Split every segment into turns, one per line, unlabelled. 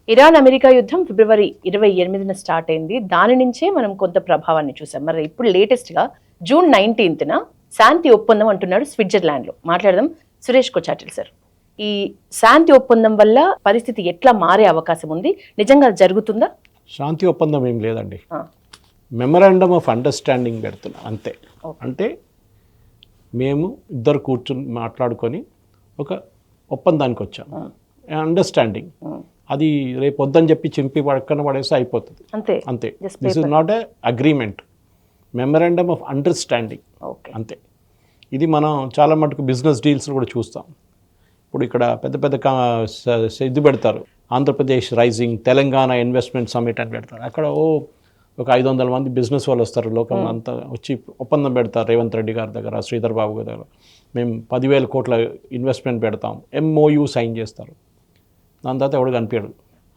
Iran America యుద్ధం ఫిబ్రవరి 28న start అయింది. దాని నుంచే మనం కొంత ప్రభావాన్ని చూసాం. మరి ఇప్పుడు లేటెస్ట్గా జూన్ 19న శాంతి ఒప్పందం అంటున్నాడు స్విట్జర్లాండ్లో. మాట్లాడదాం సురేష్ కొచాటిల్ సార్. ఈ శాంతి ఒప్పందం వల్ల పరిస్థితి ఎట్లా మారే అవకాశం ఉంది? నిజంగా జరుగుతుందా?
శాంతి ఒప్పందం ఏం లేదండి, మెమరాండమ్ ఆఫ్ అండర్స్టాండింగ్ పెడుతున్నా అంతే. అంటే మేము ఇద్దరు కూర్చుని మాట్లాడుకొని ఒక ఒప్పందానికి వచ్చాం. అండర్స్టాండింగ్ అది రేపు వద్దని చెప్పి చింపి పక్కన పడేస్తే అయిపోతుంది అంతే. This is not a agreement, memorandum of understanding అంతే. ఇది మనం చాలా మటుకు బిజినెస్ డీల్స్ కూడా చూస్తాం. ఇప్పుడు ఇక్కడ పెద్ద పెద్ద ఇది పెడతారు, Andhra Pradesh rising, Telangana investment summit అని పెడతారు. అక్కడ ఒక 500 మంది బిజినెస్ వాళ్ళు వస్తారు, లోకం అంతా వచ్చి ఒప్పందం పెడతారు రేవంత్ రెడ్డి గారి దగ్గర, శ్రీధర్ బాబు గారి దగ్గర. మేము 10,000 కోట్ల ఇన్వెస్ట్మెంట్ పెడతాం, MOU సైన్ చేస్తారు. దాని తర్వాత ఎవడు కనిపించడు.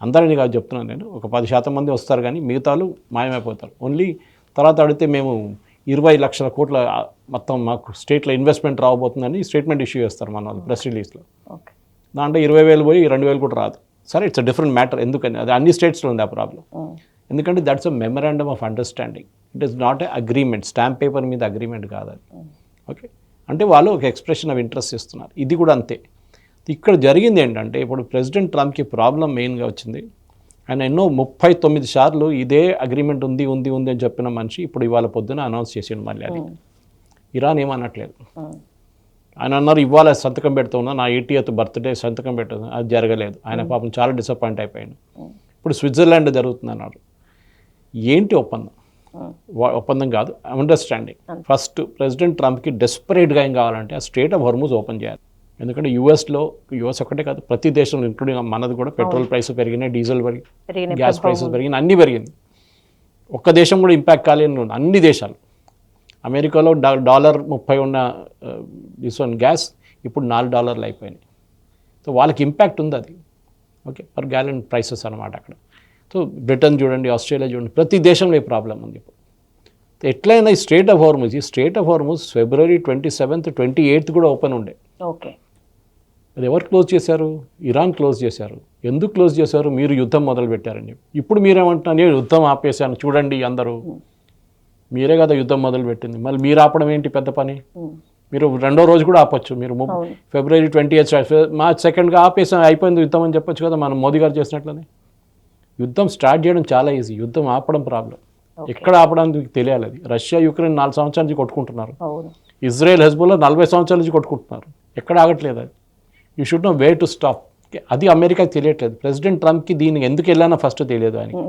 అందరినీ కాదు చెప్తున్నాను నేను, ఒక 10% మంది వస్తారు కానీ మిగతాలు మాయమైపోతారు. ఓన్లీ తర్వాత అడిగితే మేము 20 లక్షల కోట్ల మొత్తం మాకు స్టేట్లో ఇన్వెస్ట్మెంట్ రాబోతుందని స్టేట్మెంట్ ఇష్యూ చేస్తారు మన వాళ్ళు ప్రెస్ రిలీజ్లో. దాంట్లో 20,000 పోయి 2,000 కూడా రాదు. సరే, ఇట్స్ అ డిఫరెంట్ మ్యాటర్. ఎందుకని అది అన్ని స్టేట్స్లో ఉంది ఆ ప్రాబ్లం. ఎందుకంటే that's a memorandum of understanding, it is not a agreement. Stamp paper మీద అగ్రిమెంట్ కాదు అది. ఓకే, అంటే వాళ్ళు ఒక ఎక్స్ప్రెషన్ ఆఫ్ ఇంట్రెస్ట్ ఇస్తున్నారు. ఇది కూడా అంతే. ఇక్కడ జరిగింది ఏంటంటే, ఇప్పుడు ప్రెసిడెంట్ ట్రంప్కి ప్రాబ్లం మెయిన్గా వచ్చింది. ఆయన ఎన్నో 39 సార్లు ఇదే అగ్రిమెంట్ ఉంది ఉంది ఉంది అని చెప్పిన మనిషి ఇప్పుడు ఇవాళ పొద్దున అనౌన్స్ చేసిండు మళ్ళీ. అది ఇరాన్ ఏమనట్లేదు. ఆయన అన్నారు ఇవాళ సంతకం పెడుతూ ఉన్నా, నా 80th బర్త్డే సంతకం పెడుతుంది, అది జరగలేదు. ఆయన పాపం చాలా డిసప్పాయింట్ అయిపోయాడు. ఇప్పుడు స్విట్జర్లాండ్ జరుగుతుంది అన్నారు. ఏంటి ఒప్పందం? ఒప్పందం కాదు, అండర్స్టాండింగ్. ఫస్ట్ ప్రెసిడెంట్ ట్రంప్కి డెస్పరేట్గా ఏం కావాలంటే ఆ స్ట్రెయిట్ ఆఫ్ హార్ముజ్ ఓపెన్ చేయాలి. ఎందుకంటే యుఎస్ ఒకటే కాదు, ప్రతి దేశంలో ఇంక్లూడింగ్ మనది కూడా పెట్రోల్ ప్రైసెస్ పెరిగినాయి, డీజిల్ పెరిగినాయి, గ్యాస్ ప్రైసెస్ పెరిగినాయి, అన్నీ పెరిగింది. ఒక్క దేశం కూడా ఇంపాక్ట్ కాలేని అన్ని దేశాలు. అమెరికాలో $30 ఉన్న గ్యాస్ ఇప్పుడు $4 అయిపోయినాయి. సో వాళ్ళకి ఇంపాక్ట్ ఉంది అది. ఓకే, పర్ గ్యాలన్ ప్రైసెస్ అనమాట అక్కడ. సో బ్రిటన్ చూడండి, ఆస్ట్రేలియా చూడండి, ప్రతి దేశంలో ఈ ప్రాబ్లం ఉంది ఇప్పుడు. ఎట్లయినా ఈ strait of Hormuz February 27th 28th కూడా ఓపెన్ ఉండే.
ఓకే,
అది ఎవరు క్లోజ్ చేశారు? ఇరాన్ క్లోజ్ చేశారు. ఎందుకు క్లోజ్ చేశారు? మీరు యుద్ధం మొదలు పెట్టారని చెప్పి. ఇప్పుడు మీరేమంటున్నారు? నేను యుద్ధం ఆపేశాను చూడండి అందరూ, మీరే కదా యుద్ధం మొదలు పెట్టింది, మళ్ళీ మీరు ఆపడం ఏంటి పెద్ద పని? మీరు 2వ రోజు కూడా ఆపొచ్చు. మీరు ఫిబ్రవరి 28th మార్చ్ 2nd ఆపేసాం, అయిపోయింది యుద్ధం అని చెప్పొచ్చు కదా, మనం మోదీ గారు చేసినట్లనే. యుద్ధం స్టార్ట్ చేయడం చాలా ఈజీ, యుద్ధం ఆపడం ప్రాబ్లం. ఎక్కడ ఆపడానికి తెలియాలి. అది రష్యా యుక్రెయిన్ 4 సంవత్సరాల నుంచి కొట్టుకుంటున్నారు. ఇజ్రాయెల్ హెజ్బుల్లా 40 సంవత్సరాల నుంచి కొట్టుకుంటున్నారు. ఎక్కడ ఆగట్లేదు అది. You should know way to stop. అది అమెరికాకి తెలియట్లేదు. ప్రెసిడెంట్ ట్రంప్కి దీనికి ఎందుకు వెళ్ళానో ఫస్ట్ తెలియదు ఆయనకి.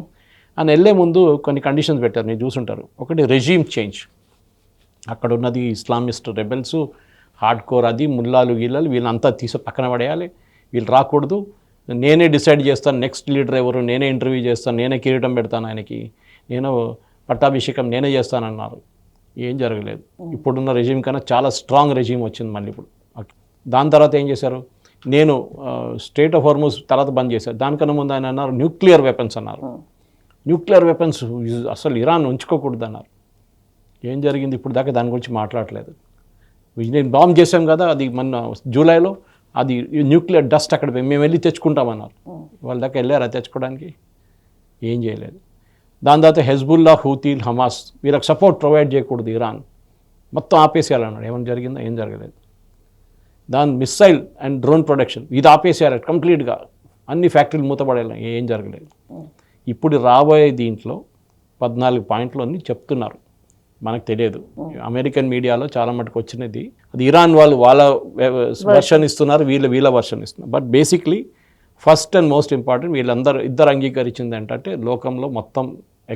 ఆయన వెళ్ళే ముందు కొన్ని కండిషన్స్ పెట్టారు, మీరు చూసుంటారు. ఒకటి రెజీమ్ చేంజ్. అక్కడ ఉన్నది ఇస్లామిస్ట్ రెబెల్స్, హార్డ్ కోర్, అది ముల్లాలు గిల్లాలు వీళ్ళంతా తీసి పక్కన పడేయాలి, వీళ్ళు రాకూడదు, నేనే డిసైడ్ చేస్తాను నెక్స్ట్ లీడర్ ఎవరు, నేనే ఇంటర్వ్యూ చేస్తాను, నేనే కిరీటం పెడతాను ఆయనకి, నేను పట్టాభిషేకం నేనే చేస్తానన్నారు. ఏం జరగలేదు. ఇప్పుడున్న రెజీమ్ కన్నా చాలా స్ట్రాంగ్ రెజీమ్ వచ్చింది మళ్ళీ ఇప్పుడు. దాని తర్వాత ఏం చేశారు? నేను స్ట్రెయిట్ ఆఫ్ హార్ముజ్ తర్వాత బంద్ చేశారు. దానికన్నా ముందు ఆయన అన్నారు న్యూక్లియర్ వెపన్స్ అన్నారు. న్యూక్లియర్ వెపన్స్ అసలు ఇరాన్ ఉంచుకోకూడదు అన్నారు. ఏం జరిగింది? ఇప్పుడు దాకా దాని గురించి మాట్లాడలేదు. నేను బాంబ్ చేసాం కదా, అది మొన్న జూలైలో, అది న్యూక్లియర్ డస్ట్ అక్కడ మేము వెళ్ళి తెచ్చుకుంటామన్నారు. వాళ్ళ దాకా వెళ్ళారా తెచ్చుకోవడానికి? ఏం చేయలేదు. దాని తర్వాత హెజ్బుల్లా, హూతీల్, హమాస్ వీళ్ళకి సపోర్ట్ ప్రొవైడ్ చేయకూడదు ఇరాన్, మొత్తం ఆపేసేయాలన్నాడు. ఏమైనా జరిగిందా? ఏం జరగలేదు. దాని మిస్సైల్ అండ్ డ్రోన్ ప్రొడక్షన్ ఇది ఆపేసేయాలి కంప్లీట్గా, అన్ని ఫ్యాక్టరీలు మూతపడేయాలి. ఏం జరగలేదు. ఇప్పుడు రాబోయే దీంట్లో 14 పాయింట్లు అని చెప్తున్నారు, మనకు తెలియదు. అమెరికన్ మీడియాలో చాలా మటుకు వచ్చినది అది ఇరాన్ వాళ్ళు వాళ్ళ వర్షన్ ఇస్తున్నారు, వీళ్ళ వర్షన్ ఇస్తున్నారు. But basically first and most important ఇద్దరు అంగీకరించింది ఏంటంటే లోకంలో మొత్తం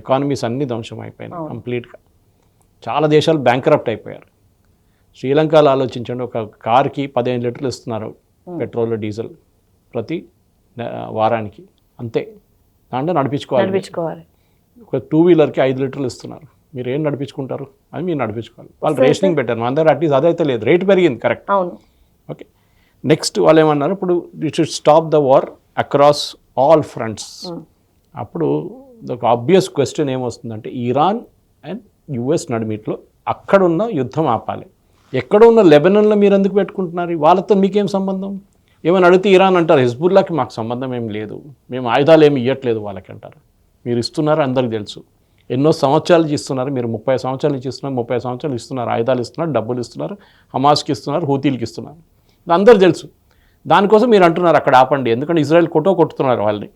ఎకానమీస్ అన్నీ ధ్వంసం అయిపోయినాయి కంప్లీట్గా. చాలా దేశాలు బ్యాంక్రప్ట్ అయిపోయారు. శ్రీలంకలో ఆలోచించండి, ఒక కార్కి 15 లీటర్లు ఇస్తున్నారు పెట్రోల్ డీజిల్ ప్రతి వారానికి, అంతే. దాంట్లో నడిపించుకోవాలి. ఒక 2 వీలర్కి 5 లీటర్లు ఇస్తున్నారు. మీరు ఏం నడిపించుకుంటారు? అది మీరు నడిపించుకోవాలి. వాళ్ళు రేషనింగ్ పెట్టారు, మన దగ్గర అట్లీస్ట్ అదైతే లేదు. రేటు పెరిగింది, కరెక్ట్. ఓకే, నెక్స్ట్ వాళ్ళు ఏమన్నారు, ఇప్పుడు you should stop the war across all fronts. అప్పుడు ఒక ఆబ్వియస్ క్వశ్చన్ ఏమొస్తుందంటే, ఇరాన్ అండ్ యుఎస్ నడిమిట్లో అక్కడున్న యుద్ధం ఆపాలి. ఎక్కడ ఉన్న లెబనాన్లో మీరు ఎందుకు పెట్టుకుంటున్నారు? వాళ్ళతో మీకేం సంబంధం? ఏమైనా అడిగితే ఇరాన్ అంటారు హిజ్బుల్లాకి మాకు సంబంధం ఏం లేదు, మేము ఆయుధాలు ఏమి ఇవ్వట్లేదు వాళ్ళకి అంటారు. మీరు ఇస్తున్నారు అందరికీ తెలుసు, ఎన్నో సంవత్సరాలు నుంచి ఇస్తున్నారు, మీరు 30 సంవత్సరాల నుంచి ఇస్తున్నారు, 30 సంవత్సరాలు ఇస్తున్నారు, ఆయుధాలు ఇస్తున్నారు, డబ్బులు ఇస్తున్నారు, హమాస్కి ఇస్తున్నారు, హూతీలకి ఇస్తున్నారు, ఇది అందరూ తెలుసు. దానికోసం మీరు అంటున్నారు అక్కడ ఆపండి, ఎందుకంటే ఇజ్రాయెల్ కొట్టుతున్నారు వాళ్ళని,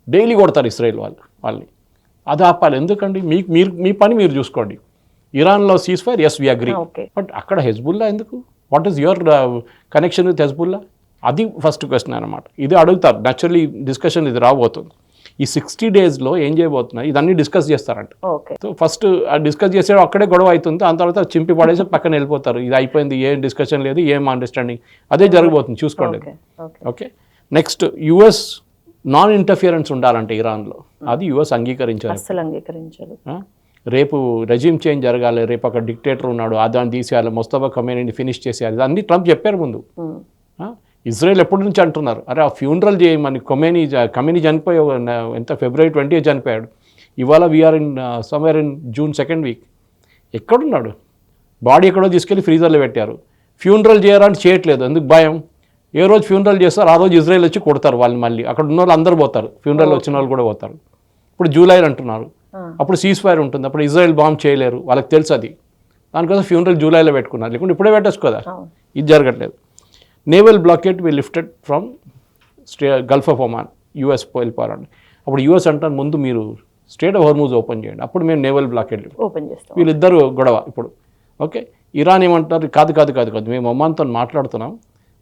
డైలీ కొడతారు ఇజ్రాయెల్ వాళ్ళని, అది ఆపాలి. ఎందుకండి మీ పని మీరు చూసుకోండి. ఇరాన్లో cease fire, yes we agree, but అక్కడ హెజ్బుల్లా ఎందుకు? What is your connection with Hezbollah? అది ఫస్ట్ క్వశ్చన్ అనమాట. ఇది అడుగుతారు న్యాచురల్లీ, డిస్కషన్ ఇది రాబోతుంది. ఈ 60 daysలో ఏం చేయబోతున్నారు ఇదన్నీ డిస్కస్ చేస్తారంట. సో ఫస్ట్ డిస్కస్ చేసే అక్కడే గొడవ అవుతుంది, దాని తర్వాత చింపి పడేసి పక్కన వెళ్ళిపోతారు, ఇది అయిపోయింది, ఏం డిస్కషన్ లేదు, ఏం అండర్స్టాండింగ్, అదే జరగబోతుంది, చూసుకోండి. Okay, next US non interference ఉండాలంటే ఇరాన్లో, అది యుఎస్ అంగీకరించారు. రేపు రెజ్యూమ్ చేంజ్ జరగాలి, రేపు అక్కడ డిక్టేటర్ ఉన్నాడు, దాన్ని తీసేయాలి, ముస్తఫా ఖమేనీని ఫినిష్ చేసేయాలి, అన్నీ ట్రంప్ చెప్పారు ముందు. ఇజ్రాయెల్ ఎప్పటి నుంచి అంటున్నారు, అరే ఆ ఫ్యూనరల్ చేయమని, ఖమేనీ చనిపోయి ఎంత February 20 చనిపోయాడు, ఇవాళ we're in somewhere in June 2nd week. ఎక్కడున్నాడు? బాడీ ఎక్కడో తీసుకెళ్ళి ఫ్రీజర్లో పెట్టారు. ఫ్యూనరల్ చేయడానికి చేయట్లేదు, ఎందుకు భయం? ఏ రోజు ఫ్యూనరల్ చేస్తారు ఆ రోజు ఇజ్రాయెల్ వచ్చి కొడతారు వాళ్ళు, మళ్ళీ అక్కడ ఉన్న వాళ్ళు అందరూ పోతారు, ఫ్యూనరల్ వచ్చిన వాళ్ళు కూడా పోతారు. ఇప్పుడు జూలై అంటున్నారు, అప్పుడు సీజ్ ఫైర్ ఉంటుంది, అప్పుడు ఇజ్రాయెల్ బాంబ్ చేయలేరు, వాళ్ళకి తెలుసు అది. దానికోసం ఫ్యూనరల్ జూలైలో పెట్టుకున్నారు, లేకుంటే ఇప్పుడే పెట్టచ్చు కదా. ఇది జరగట్లేదు. Naval blockade be lifted from Gulf of Oman, US వెళ్ళిపోరండి. అప్పుడు యూఎస్ అంటారు ముందు మీరు స్ట్రేట్ ఆఫ్ హోర్ముజ్ ఓపెన్ చేయండి, అప్పుడు మేము నేవల్ బ్లాకేట్ ఓపెన్ చేస్తాం. వీళ్ళిద్దరు గొడవ ఇప్పుడు. ఓకే, ఇరాన్ ఏమంటారు, కాదు మేము ఒమాన్తో మాట్లాడుతున్నాం,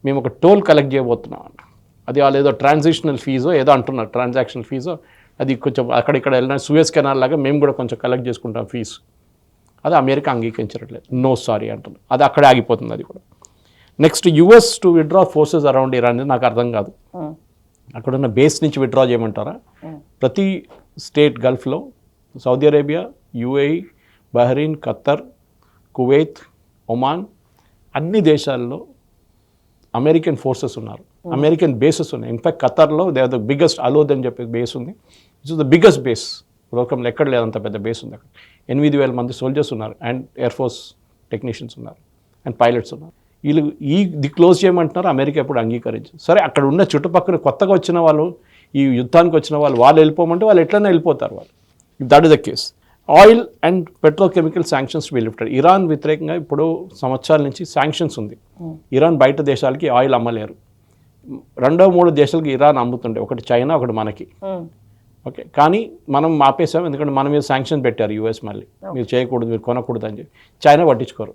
మేము ఒక టోల్ కలెక్ట్ చేయబోతున్నాం అంట. అది వాళ్ళు ఏదో ట్రాన్సాక్షనల్ ఫీజో ఏదో అంటున్నారు, ట్రాన్సాక్షన్ ఫీజో, అది కొంచెం అక్కడిక్కడ వెళ్ళిన సూయస్ కెనాల్ లాగా మేము కూడా కొంచెం కలెక్ట్ చేసుకుంటాం ఫీజు. అది అమెరికా అంగీకరించట్లేదు, నో సారీ అంటున్నారు, అది అక్కడే ఆగిపోతుంది. అది కూడా next US to withdraw forces around Iran, నాకు అర్థం కాదు, అక్కడున్న బేస్ నుంచి విత్డ్రా చేయమంటారా? ప్రతి స్టేట్ గల్ఫ్లో Saudi Arabia, UAE, Bahrain, Qatar, Kuwait, Oman, అన్ని దేశాల్లో అమెరికన్ ఫోర్సెస్ ఉన్నారు, అమెరికన్ బేసెస్ ఉన్నాయి. ఇన్ఫాక్ట్ ఖత్తర్లో they are the biggest Al Udeid అని చెప్పి బేస్ ఉంది, ఇట్స్ ద బిగ్గెస్ట్ బేస్ లోకంలో, ఎక్కడ లేదంత పెద్ద బేస్ ఉంది అక్కడ. 8,000 మంది సోల్జర్స్ ఉన్నారు, అండ్ ఎయిర్ ఫోర్స్ టెక్నీషియన్స్ ఉన్నారు, అండ్ పైలట్స్ ఉన్నారు. వీళ్ళు ఇది క్లోజ్ చేయమంటున్నారు, అమెరికా ఎప్పుడు అంగీకరించు. సరే, అక్కడ ఉన్న చుట్టుపక్కల కొత్తగా వచ్చిన వాళ్ళు, ఈ యుద్ధానికి వచ్చిన వాళ్ళు వెళ్ళిపోమంటే వాళ్ళు ఎట్లయినా వెళ్ళిపోతారు వాళ్ళు. That is the case. Oil and petrochemical sanctions we lifted. Iran వ్యతిరేకంగా ఇప్పుడు సంవత్సరాల నుంచి శాంక్షన్స్ ఉంది. ఇరాన్ బయట దేశాలకి ఆయిల్ అమ్మలేరు. 2-3 దేశాలకి ఇరాన్ అమ్ముతుండే, ఒకటి చైనా, ఒకటి మనకి. ఓకే, కానీ మనం ఆపేసాం, ఎందుకంటే మన మీద శాంక్షన్ పెట్టారు యూఎస్, మళ్ళీ మీరు చేయకూడదు, మీరు కొనకూడదు అని చెప్పి. చైనా పట్టించుకోరు,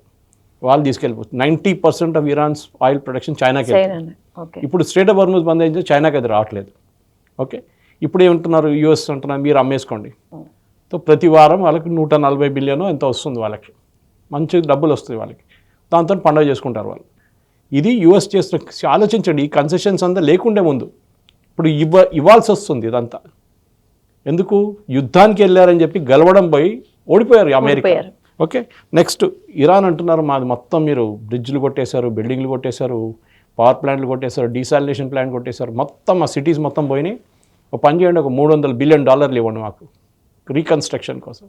వాళ్ళు తీసుకెళ్ళిపోతుంది. 90% ఆఫ్ ఇరాన్స్ ఆయిల్ ప్రొడక్షన్ చైనాకి వెళ్తుంది. ఇప్పుడు స్ట్రేట్ ఆఫ్ హోర్ముజ్ బంద్ అయింది, చైనాకి అది రావట్లేదు. ఓకే, ఇప్పుడు ఏమంటున్నారు, యూఎస్ అంటున్నారు మీరు అమ్మేసుకోండి. సో ప్రతి వారం వాళ్ళకి 140 బిలియన్ ఎంత వస్తుంది, వాళ్ళకి మంచి డబ్బులు వస్తుంది వాళ్ళకి, దాంతో పండుగ చేసుకుంటారు వాళ్ళు. ఇది యూఎస్ చేస్తున్న, ఆలోచించండి, ఈ కన్సెషన్స్ అంతా లేకుండే ముందు ఇప్పుడు ఇవ్వాల్సి వస్తుంది ఇదంతా. ఎందుకు? యుద్ధానికి వెళ్ళారని చెప్పి గెలవడం పోయి ఓడిపోయారు అమెరికా. ఓకే, నెక్స్ట్ ఇరాన్ అంటున్నారు మాది మొత్తం మీరు బ్రిడ్జ్లు కొట్టేశారు, బిల్డింగ్లు కొట్టేశారు, పవర్ ప్లాంట్లు కొట్టేశారు, డీసాలినేషన్ ప్లాంట్ కొట్టేశారు, మొత్తం ఆ సిటీస్ మొత్తం పోయినాయి. ఒక పని చేయండి, ఒక $300 బిలియన్ ఇవ్వండి మాకు రీకన్స్ట్రక్షన్ కోసం.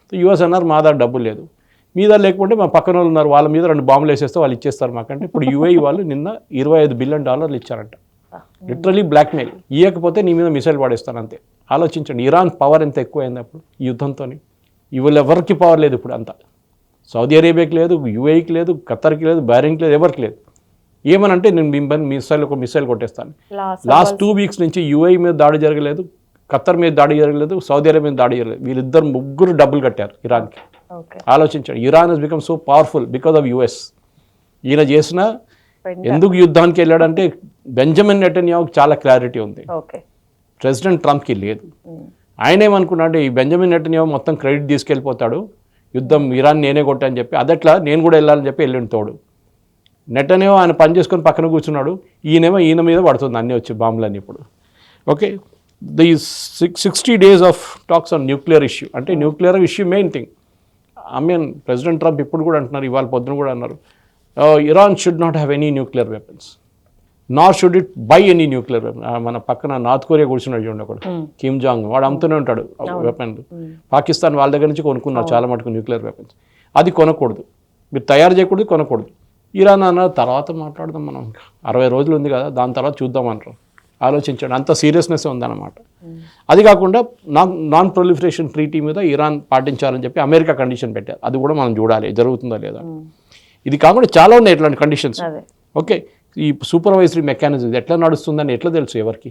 సో యూఎస్ అన్నారు మా దగ్గర డబ్బులు లేదు, మీద లేకపోతే మా పక్కన వాళ్ళు ఉన్నారు, వాళ్ళ మీద 2 బాంబులు వేసేస్తే వాళ్ళు ఇచ్చేస్తారు మాకంటే. ఇప్పుడు యుఏఈ వాళ్ళు నిన్న $25 బిలియన్ ఇచ్చారంట, లిటరలీ బ్లాక్మెయిల్. ఇవ్వకపోతే నీ మీద మిసైల్ పడేస్తాను అంతే. ఆలోచించండి, ఇరాన్ పవర్ ఎంత ఎక్కువైంది అప్పుడు ఈ యుద్ధంతో. ఇవాళ ఎవరికి పవర్ లేదు ఇప్పుడు అంతా. సౌదీ అరేబియాకి లేదు, యుఏఈకి లేదు, ఖత్తర్కి లేదు, బహ్రెయిన్కి లేదు, ఎవరికి లేదు. ఏమనంటే నేను మిసైల్ కొట్టేస్తాను. లాస్ట్ 2 weeks నుంచి యుఏఈ మీద దాడి జరగలేదు, ఖత్తర్ మీద దాడి జరగలేదు, సౌదీ అరేబియా మీద దాడి జరగలేదు. వీళ్ళిద్దరు ముగ్గురు డబ్బులు కట్టారు ఇరాన్కి. ఆలోచించండి, Iran has become so powerful because of US. ఈయన చేసిన ఎందుకు యుద్ధానికి వెళ్ళాడంటే బెంజమిన్ నెటన్యాహుకి చాలా క్లారిటీ ఉంది, ప్రెసిడెంట్ ట్రంప్కి లేదు. ఆయన ఏమనుకున్నాడు, ఈ బెంజమిన్ నెటన్యాహు మొత్తం క్రెడిట్ తీసుకెళ్ళిపోతాడు, యుద్ధం ఇరాన్ నేనే కొట్టా అని చెప్పి, అదట్లా నేను కూడా వెళ్ళాలని చెప్పి వెళ్ళిన తోడు. నెటన్యాహు ఆయన పని చేసుకొని పక్కన కూర్చున్నాడు, ఈయన మీద పడుతుంది అన్నీ వచ్చి బాంబులన్నీ ఇప్పుడు. Okay, the 60 days of talks on nuclear issue. అంటే nuclear issue main thing. President Trump ఇప్పుడు కూడా అంటున్నారు, ఇవాళ పొద్దున కూడా అన్నారు, Iran should not have any nuclear weapons, nor should it buy any nuclear weapon. మన పక్కన నార్త్ కొరియా కూర్చున్నాడు చూడండి ఒకడు, కిమ్ జాంగ్, వాడు అమ్ముతూనే ఉంటాడు వెపన్లు. పాకిస్తాన్ వాళ్ళ దగ్గర నుంచి కొనుక్కున్నారు చాలా మటుకు న్యూక్లియర్ వెపన్స్. అది కొనకూడదు, మీరు తయారు చేయకూడదు, కొనకూడదు. ఇరాన్ అన్న తర్వాత మాట్లాడదాం మనం, 60 రోజులు ఉంది కదా, దాని తర్వాత చూద్దామంటారు. ఆలోచించండి, అంత సీరియస్నెస్ ఉందన్నమాట. అది కాకుండా నాన్ ప్రొలిఫరేషన్ ట్రీటీ మీద ఇరాన్ పాటించాలని చెప్పి అమెరికా కండిషన్ పెట్టారు. అది కూడా మనం చూడాలి జరుగుతుందా లేదా. ఇది కాకుండా చాలా ఉన్నాయి ఇట్లాంటి కండిషన్స్. ఓకే, ఈ సూపర్వైజరీ మెకానిజం ఇది ఎట్లా నడుస్తుందని ఎట్లా తెలుసు ఎవరికి?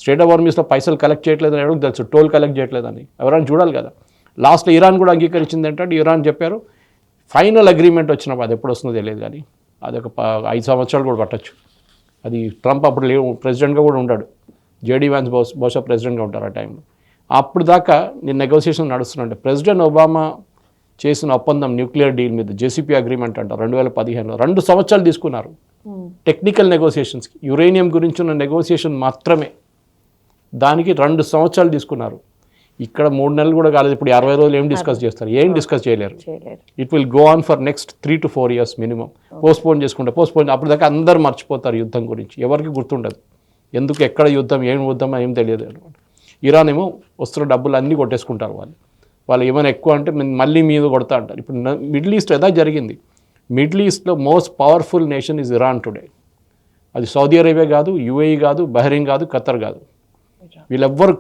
స్టేట్ ఆఫ్ ఆర్మీస్లో పైసలు కలెక్ట్ చేయట్లేదని ఎవరికి తెలుసు? టోల్ కలెక్ట్ చేయట్లేదని ఎవరైనా చూడాలి కదా. లాస్ట్లో ఇరాన్ కూడా అంగీకరించింది ఏంటంటే, ఇరాన్ చెప్పారు ఫైనల్ అగ్రిమెంట్ వచ్చినప్పుడు, అది ఎప్పుడు వస్తుందో తెలియదు కానీ అది ఒక 5 సంవత్సరాలు కూడా పట్టచ్చు. అది ట్రంప్ అప్పుడు ప్రెసిడెంట్గా కూడా ఉన్నాడు, జేడీ వ్యాన్స్ బహుశా ప్రెసిడెంట్గా ఉంటారు ఆ టైంలో. అప్పుడు దాకా నేను నెగోసియేషన్ నడుస్తున్నాంటే ప్రెసిడెంట్ ఒబామా చేసిన ఒప్పందం న్యూక్లియర్ డీల్ మీద జేసీపీ అగ్రిమెంట్ అంటారు 2015లో 2 సంవత్సరాలు తీసుకున్నారు టెక్నికల్ నెగోసియేషన్స్కి. యురేనియం గురించి ఉన్న నెగోసియేషన్ మాత్రమే దానికి 2 సంవత్సరాలు తీసుకున్నారు. ఇక్కడ 3 నెలలు కూడా కాలేదు. ఇప్పుడు 60 రోజులు ఏం డిస్కస్ చేస్తారు? ఏం డిస్కస్ చేయలేరు. It will go on for next 3 to 4 years minimum. Postpone అప్పుడు దాకా అందరూ మర్చిపోతారు యుద్ధం గురించి, ఎవరికి గుర్తుండదు. ఎందుకు, ఎక్కడ యుద్ధం, ఏం యుద్ధం ఏం తెలియదు అనమాట. ఇరాన్ ఏమో వస్తున్న డబ్బులు అన్నీ కొట్టేసుకుంటారు వాళ్ళు ఏమైనా ఎక్కువ అంటే మళ్ళీ మీద కొడతా అంటారు. ఇప్పుడు మిడిల్ ఈస్ట్ ఎలా జరిగింది, మిడిల్ ఈస్ట్లో most powerful nation is Iran today. అది సౌదీ అరేబియా కాదు, యుఏఈ కాదు, బహ్రెయిన్ కాదు, ఖతర్ కాదు. వీళ్ళెవ్వరు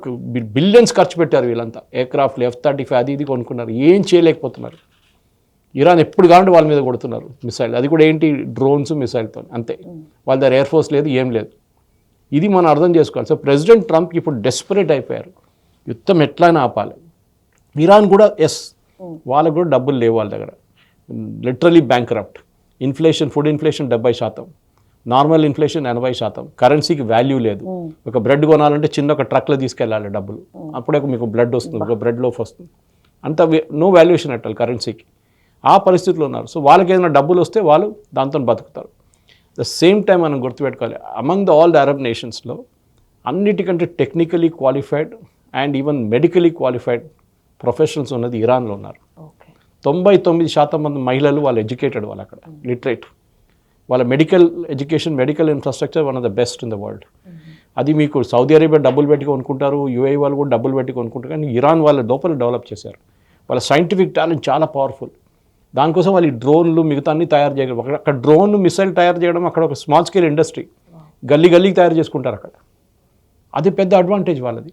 బిలియన్స్ ఖర్చు పెట్టారు వీళ్ళంతా. ఎయిర్క్రాఫ్ట్లు F-35 అది ఇది కొనుక్కున్నారు, ఏం చేయలేకపోతున్నారు. ఇరాన్ ఎప్పుడు కావాలంటే వాళ్ళ మీద కొడుతున్నారు మిసైల్, అది కూడా ఏంటి, డ్రోన్స్ మిసైల్తో అంతే. వాళ్ళ దగ్గర ఎయిర్ ఫోర్స్ లేదు, ఏం లేదు. ఇది మనం అర్థం చేసుకోవాలి. సో ప్రెసిడెంట్ ట్రంప్ ఇప్పుడు డెస్పరేట్ అయిపోయారు, యుద్ధం ఎట్లయినా ఆపాలి. ఇరాన్ కూడా వాళ్ళకు కూడా డబ్బులు లేవు వాళ్ళ దగ్గర, literally bankrupt. Inflation, food inflation 70%, normal inflation 80%, కరెన్సీకి వాల్యూ లేదు. ఒక బ్రెడ్ కొనాలంటే చిన్న ఒక ట్రక్లో తీసుకెళ్ళాలి డబ్బులు, అప్పుడే మీకు బ్రెడ్ వస్తుంది, ఒక బ్రెడ్ లోఫ్ వస్తుంది. అంత నో వాల్యుయేషన్ అట్టాలి కరెన్సీకి. ఆ పరిస్థితిలో ఉన్నారు. సో వాళ్ళకి ఏదైనా డబ్బులు వస్తే వాళ్ళు దాంతో బతుకుతారు. ద సేమ్ టైం మనం గుర్తుపెట్టుకోవాలి, among the all the Arab నేషన్స్లో అన్నిటికంటే technically qualified and even medically qualified professionals ఉన్నది ఇరాన్లో ఉన్నారు. 99% మంది మహిళలు వాళ్ళు ఎడ్యుకేటెడ్, వాళ్ళు అక్కడ లిటరేట్. వాళ్ళ medical education, medical infrastructure one of the best in the world. అది మీకు సౌదీ అరేబియా డబ్బులు పెట్టి కొనుక్కుంటారు, యుఏఈ వాళ్ళు కూడా డబ్బులు పెట్టి కొనుక్కుంటారు, కానీ ఇరాన్ వాళ్ళ లోపల డెవలప్ చేశారు. వాళ్ళ సైంటిఫిక్ టాలెంట్ చాలా పవర్ఫుల్. దానికోసం వాళ్ళు ఈ డ్రోన్లు మిగతా అన్ని తయారు చేయగలరు. అక్కడ డ్రోన్ మిసైల్ తయారు చేయడం అక్కడ ఒక స్మాల్ స్కేల్ ఇండస్ట్రీ, గల్లీకి తయారు చేసుకుంటారు అక్కడ. అది పెద్ద అడ్వాంటేజ్ వాళ్ళది.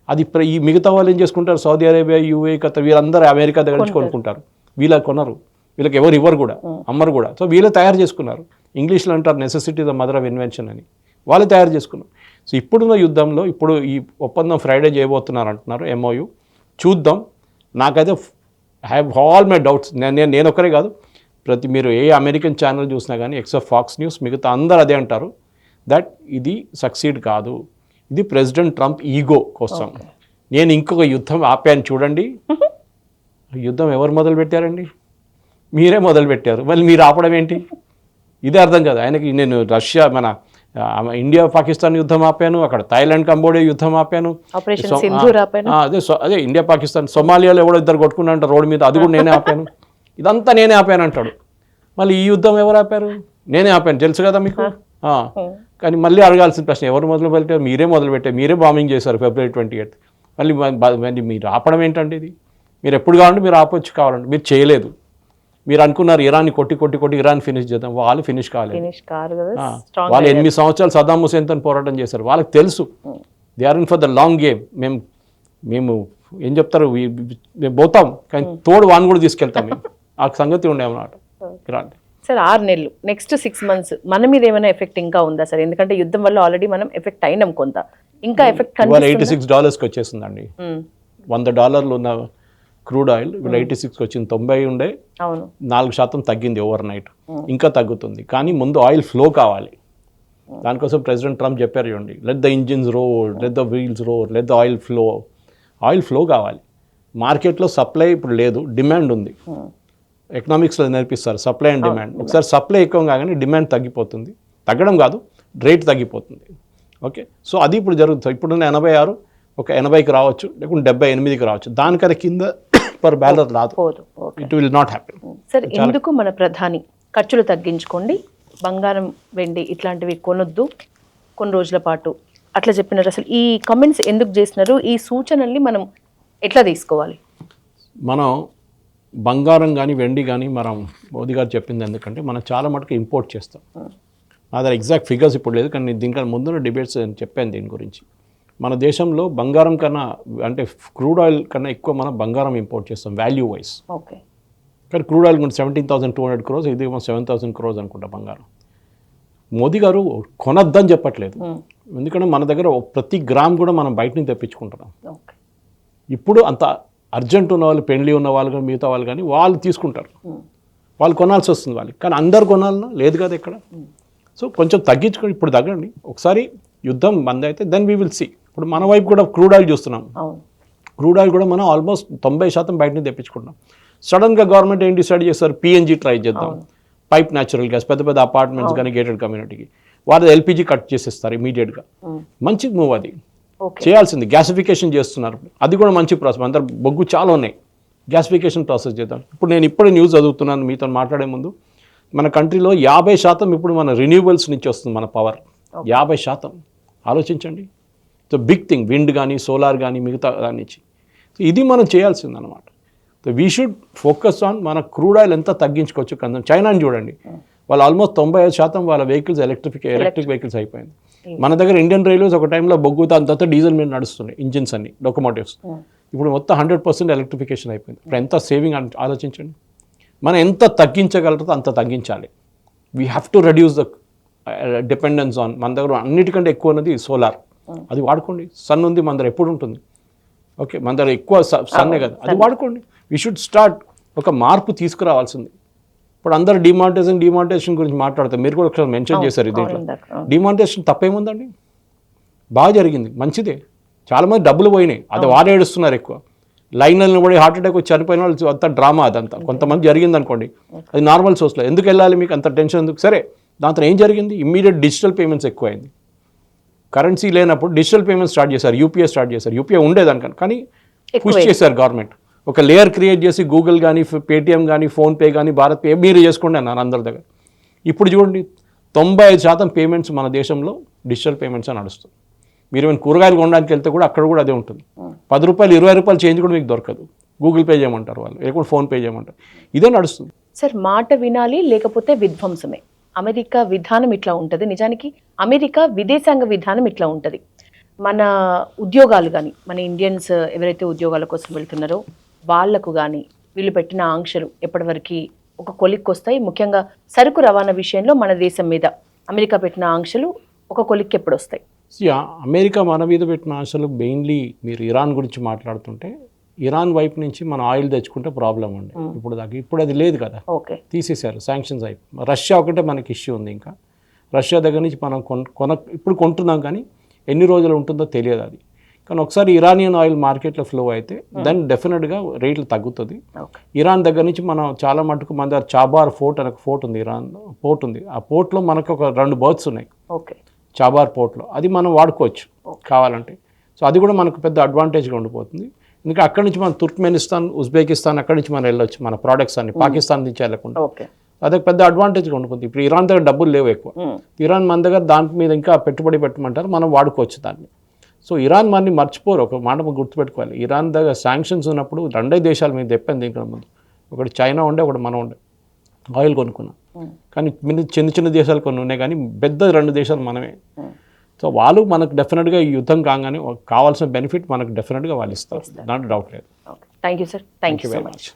అది ఈ మిగతా వాళ్ళు ఏం చేసుకుంటారు, సౌదీ అరేబియా, యుఏఈ, ఖతర్ వీళ్ళందరూ అమెరికా దగ్గర నుంచి కొనుక్కుంటారు. వీళ్ళకి కొనరు, వీళ్ళకి ఎవరు ఇవ్వరు కూడా, అమ్మరు కూడా. సో వీళ్ళు తయారు చేసుకున్నారు. ఇంగ్లీష్లో అంటారు necessity the mother of invention అని. వాళ్ళు తయారు చేసుకున్నారు. సో ఇప్పుడున్న యుద్ధంలో ఇప్పుడు ఈ ఒప్పందం ఫ్రైడే చేయబోతున్నారు అంటున్నారు, MOU. చూద్దాం. నాకైతే హ్యావ్ ఆల్ మై డౌట్స్. నేను ఒక్కరే కాదు, మీరు ఏ అమెరికన్ ఛానల్ చూసినా కానీ ఎక్సెప్ట్ ఫాక్స్ న్యూస్, మిగతా అందరూ అదే అంటారు, దట్ ఇది సక్సీడ్ కాదు, ఇది ప్రెసిడెంట్ ట్రంప్ ఈగో కోసం. నేను ఇంకొక యుద్ధం ఆపాను చూడండి. యుద్ధం ఎవరు మొదలు పెట్టారండి? మీరే మొదలు పెట్టారు. మళ్ళీ మీరు ఆపడం ఏంటి? ఇదే అర్థం కాదు ఆయనకి. నేను రష్యా, మన ఇండియా పాకిస్తాన్ యుద్ధం ఆపాను, అక్కడ థాయిలాండ్ కంబోడియా యుద్ధం ఆపాను, అదే ఇండియా పాకిస్తాన్. సొమాలియాలో ఎవడో ఇద్దరు కొట్టుకున్నారంట రోడ్డు మీద, అది కూడా నేనే ఆపాను. ఇదంతా నేనే ఆపాను అంటాడు. మళ్ళీ ఈ యుద్ధం ఎవరు ఆపారు? నేనే ఆపాను, తెలుసు కదా మీకు. కానీ మళ్ళీ అడగాల్సిన ప్రశ్న, ఎవరు మొదలు పెట్టారు? మీరే మొదలు పెట్టారు, మీరే బాంబింగ్ చేశారు February 28th. మళ్ళీ మీరు ఆపడం ఏంటంటే ఇది? మీరు ఎప్పుడు కావాలంటే మీరు ఆపొచ్చు, కావాలంటే మీరు చేయలేదు. మీరు అనుకున్నారు ఇరాన్ని కొట్టి ఇరాన్ ఫినిష్ చేద్దాం, వాళ్ళు ఫినిష్ కాలేదు. వాళ్ళు 8 సంవత్సరాలు సద్దాం హుసేన్తో పోరాటం చేశారు. వాళ్ళకి తెలుసు they are in for the long game. మేము ఏం చెప్తారు, మేము పోతాం కానీ తోడు వాన్ కూడా తీసుకెళ్తాం మేము. ఆ సంగతి ఉండేమన్నమాట ఇరాన్.
సార్ 6 నెలలు, నెక్స్ట్ 6 months మన మీద ఏమైనా ఎఫెక్ట్ ఇంకా ఉందా సార్? ఎందుకంటే యుద్ధం వల్ల ఆల్రెడీ మనం ఎఫెక్ట్ అయినాం కొంత, ఇంకా ఎఫెక్ట్
$86 వచ్చేసిందండి. $100 ఉన్న క్రూడ్ ఆయిల్ ఇప్పుడు 86 వచ్చింది. 90 ఉండే, 4% తగ్గింది ఓవర్ నైట్. ఇంకా తగ్గుతుంది, కానీ ముందు ఆయిల్ ఫ్లో కావాలి. దానికోసం ప్రెసిడెంట్ ట్రంప్ చెప్పారు చూడండి, let the engines roll, let the wheels roll, let the oil flow. Oil flow కావాలి. మార్కెట్లో సప్లై ఇప్పుడు లేదు, డిమాండ్ ఉంది. ఎకనామిక్స్లో నేర్పిస్తారు సప్లై అండ్ డిమాండ్. ఒకసారి సప్లై ఎక్కువ కాగానే డిమాండ్ తగ్గిపోతుంది, తగ్గడం కాదు రేట్ తగ్గిపోతుంది. ఓకే, సో అది ఇప్పుడు జరుగుతుంది. ఇప్పుడున్న 86 ఒక 80కి రావచ్చు, లేకుంటే 78కి రావచ్చు. దానికన్నా కింద పర్ బ్యాలర్ రాదు. It will not happen.
Sir ఎందుకు మన ప్రధాని ఖర్చులు తగ్గించుకోండి, బంగారం వెండి ఇట్లాంటివి కొనొద్దు కొన్ని రోజుల పాటు అట్లా చెప్పినారు? అసలు ఈ కమెంట్స్ ఎందుకు చేసినారు? ఈ సూచనల్ని మనం ఎట్లా తీసుకోవాలి?
మనం బంగారం కానీ వెండి కానీ మనం మోదీ గారు చెప్పింది ఎందుకంటే మనం చాలా మటుకు ఇంపోర్ట్ చేస్తాం. నా దగ్గర ఎగ్జాక్ట్ ఫిగర్స్ ఇప్పుడు లేదు, కానీ దీనికన్నా ముందున్న డిబేట్స్ నేను చెప్పాను దీని గురించి. మన దేశంలో బంగారం కన్నా అంటే క్రూడ్ ఆయిల్ కన్నా ఎక్కువ మనం బంగారం ఇంపోర్ట్ చేస్తాం వాల్యూ వైజ్.
ఓకే.
కానీ క్రూడ్ ఆయిల్ కూడా 17,200 crores, ఇది 7,000 crores అనుకుంటా బంగారం. మోదీ గారు కొనొద్దని చెప్పట్లేదు, ఎందుకంటే మన దగ్గర ప్రతి గ్రామ్ కూడా మనం బయట నుంచి తెప్పించుకుంటున్నాం. ఇప్పుడు అంత అర్జెంట్ ఉన్న వాళ్ళు, పెళ్లి ఉన్న వాళ్ళు కానీ మిగతా వాళ్ళు కానీ వాళ్ళు తీసుకుంటారు, వాళ్ళు కొనాల్సి వస్తుంది వాళ్ళకి. కానీ అందరు కొనాలన్నా లేదు కదా ఇక్కడ. సో కొంచెం తగ్గించుకొని ఇప్పుడు తగ్గండి. ఒకసారి యుద్ధం బంద్ అయితే దెన్ వీ విల్ సీ. ఇప్పుడు మన వైపు కూడా క్రూడ్ ఆయిల్ చూస్తున్నాం. క్రూడ్ ఆయిల్ కూడా మనం ఆల్మోస్ట్ 90% బయట నుంచి తెప్పించుకుంటాం. సడన్గా గవర్నమెంట్ ఏం డిసైడ్ చేస్తారు, పిఎన్జీ ట్రై చేద్దాం, పైప్ న్యాచురల్ గ్యాస్, పెద్ద పెద్ద అపార్ట్మెంట్స్ కానీ గేటెడ్ కమ్యూనిటీకి వాళ్ళు ఎల్పిజి కట్ చేసేస్తారు ఇమీడియట్గా. మంచి మూవ్ అది, చేయాల్సింది. గ్యాసిఫికేషన్ చేస్తున్నారు, అది కూడా మంచి ప్రాసెస్. అందరు బొగ్గు చాలా ఉన్నాయి, గ్యాసిఫికేషన్ ప్రాసెస్ చేద్దాం. ఇప్పుడు నేను ఇప్పుడే న్యూస్ చదువుతున్నాను మీతో మాట్లాడే ముందు, మన కంట్రీలో 50% ఇప్పుడు మన రిన్యూవబుల్స్ నుంచి వస్తుంది మన పవర్. 50% ఆలోచించండి. సో బిగ్ థింగ్, విండ్ కానీ సోలార్ కానీ మిగతా దాని నుంచి. సో ఇది మనం చేయాల్సింది అనమాట. So we should focus on మన క్రూడ్ ఆయిల్ ఎంత తగ్గించుకోవచ్చు కన్సమ్. చైనాని చూడండి, వాళ్ళు ఆల్మోస్ట్ 95% వాళ్ళ వెహికల్స్ ఎలక్ట్రిక్ వెహికల్స్ అయిపోయింది. మన దగ్గర ఇండియన్ రైల్వేస్ ఒక టైంలో బొగ్గుతో అంతా డీజిల్ మీద నడుస్తున్నాయి ఇంజిన్స్ అన్ని, లోకోమోటివ్స్. ఇప్పుడు మొత్తం 100% ఎలక్ట్రిఫికేషన్ అయిపోయింది. ఇప్పుడు ఎంత సేవింగ్ ఆలోచించండి. మనం ఎంత తగ్గించగలరో అంత తగ్గించాలి. We have to reduce the dependence on. మన దగ్గర అన్నిటికంటే ఎక్కువ ఉన్నది సోలార్, అది వాడుకోండి. సన్ ఉంది మన దగ్గర, ఎప్పుడు ఉంటుంది. ఓకే, మన దగ్గర ఎక్కువ సన్నే కదా, అది వాడుకోండి. వీ షుడ్ స్టార్ట్ ఒక మార్పు తీసుకురావాల్సింది. ఇప్పుడు అందరు డిమానిటైజేషన్ గురించి మాట్లాడతారు, మీరు కూడా ఒకసారి మెన్షన్ చేశారు దీంట్లో. డిమానిటైజేషన్ తప్పేముందండి, బాగా జరిగింది, మంచిదే. చాలామంది డబ్బులు పోయినాయి, అది వాడే ఏడుస్తున్నారు ఎక్కువ. లైన్లలో పడి హార్ట్ అటాక్ వచ్చి చనిపోయిన వాళ్ళు అంతా డ్రామా, అదంతా కొంతమంది జరిగింది అనుకోండి, అది నార్మల్ సోర్స్లో. ఎందుకు వెళ్ళాలి మీకు అంత టెన్షన్ ఎందుకు? సరే, దాంతో ఏం జరిగింది, ఇమ్మీడియట్ డిజిటల్ పేమెంట్స్ ఎక్కువైంది. కరెన్సీ లేనప్పుడు డిజిటల్ పేమెంట్స్ స్టార్ట్ చేశారు, యూపీఐ స్టార్ట్ చేశారు. యూపీఐ ఉండేదానికని కానీ పుష్ చేశారు గవర్నమెంట్. ఒక లేయర్ క్రియేట్ చేసి గూగుల్ కానీ, పేటిఎం కానీ, ఫోన్పే కానీ, భారత్ పే మీరు చేసుకోండి అన్నారు అందరి దగ్గర. ఇప్పుడు చూడండి 95% పేమెంట్స్ మన దేశంలో డిజిటల్ పేమెంట్స్ అని నడుస్తుంది. మీరు ఏమైనా కూరగాయలు కొనడానికి వెళ్తే కూడా అక్కడ కూడా అదే ఉంటుంది. 10 రూపాయలు 20 రూపాయలు చేంజ్ కూడా మీకు దొరకదు, గూగుల్ పే చేయమంటారు వాళ్ళు, లేకపోతే ఫోన్ పే చేయమంటారు. ఇదే నడుస్తుంది.
సార్, మాట వినాలి లేకపోతే విధ్వంసమే. అమెరికా విధానం ఇట్లా ఉంటుంది. నిజానికి అమెరికా విదేశాంగ విధానం ఇట్లా ఉంటుంది. మన ఉద్యోగాలు కానీ, మన ఇండియన్స్ ఎవరైతే ఉద్యోగాల కోసం వెళ్తున్నారో వాళ్లకు కానీ వీళ్ళు పెట్టిన ఆంక్షలు ఎప్పటివరకు ఒక కొలిక్కి వస్తాయి. ముఖ్యంగా సరుకు రవాణా విషయంలో మన దేశం మీద అమెరికా పెట్టిన ఆంక్షలు ఒక కొలిక్కి ఎప్పుడు వస్తాయి?
అమెరికా మన మీద పెట్టిన ఆంక్షలు మెయిన్లీ, మీరు ఇరాన్ గురించి మాట్లాడుతుంటే ఇరాన్ వైపు నుంచి మనం ఆయిల్ తెచ్చుకుంటే ప్రాబ్లం ఉండే ఇప్పుడు అది లేదు కదా, తీసేశారు, శాంక్షన్స్ అయిపోయి. రష్యా ఒకటే మనకి ఇష్యూ ఉంది. ఇంకా రష్యా దగ్గర నుంచి మనం ఇప్పుడు కొంటున్నాం, కానీ ఎన్ని రోజులు ఉంటుందో తెలియదు అది. కానీ ఒకసారి ఇరానియన్ ఆయిల్ మార్కెట్లో ఫ్లో అయితే దాన్ని డెఫినెట్గా రేట్లు తగ్గుతుంది. ఇరాన్ దగ్గర నుంచి మనం చాలా మటుకు మన దగ్గర చాబార్ ఫోర్ట్ అనే ఫోర్ట్ ఉంది, ఇరాన్ పోర్ట్ ఉంది. ఆ పోర్ట్లో మనకు ఒక 2 బర్త్స్ ఉన్నాయి చాబార్ పోర్ట్లో, అది మనం వాడుకోవచ్చు కావాలంటే. సో అది కూడా మనకు పెద్ద అడ్వాంటేజ్గా ఉండిపోతుంది. ఎందుకంటే అక్కడి నుంచి మనం తుర్క్మెనిస్తాన్, ఉజ్బెకిస్తాన్ అక్కడి నుంచి మనం వెళ్ళొచ్చు, మన ప్రోడక్ట్స్ అన్ని పాకిస్తాన్ నుంచి వెళ్ళకుండా. అదొక పెద్ద అడ్వాంటేజ్గా ఉంటుంది. ఇప్పుడు ఇరాన్ దగ్గర డబ్బులు లేవు ఎక్కువ, ఇరాన్ మన దగ్గర దాని మీద ఇంకా పెట్టుబడి పెట్టమంటారు, మనం వాడుకోవచ్చు దాన్ని. సో ఇరాన్ మనని మర్చిపోరు, ఒక మాట గుర్తుపెట్టుకోవాలి. ఇరాన్ దగ్గర శాంక్షన్స్ ఉన్నప్పుడు 2 దేశాల మీద తెప్పాను దీనికి ముందు. ఒకటి చైనా ఉండే, ఒకటి మనం ఉండే, ఆయిల్ కొనుక్కున్నాం. కానీ చిన్న దేశాలు కొన్ని ఉన్నాయి, కానీ పెద్ద 2 దేశాలు మనమే. సో వాళ్ళు మనకు డెఫినెట్గా ఈ యుద్ధం కాగానే కావాల్సిన బెనిఫిట్ మనకు డెఫినెట్గా వాళ్ళు ఇస్తారు, దాంట్లో డౌట్ లేదు.
Thank you sir, thank you very much.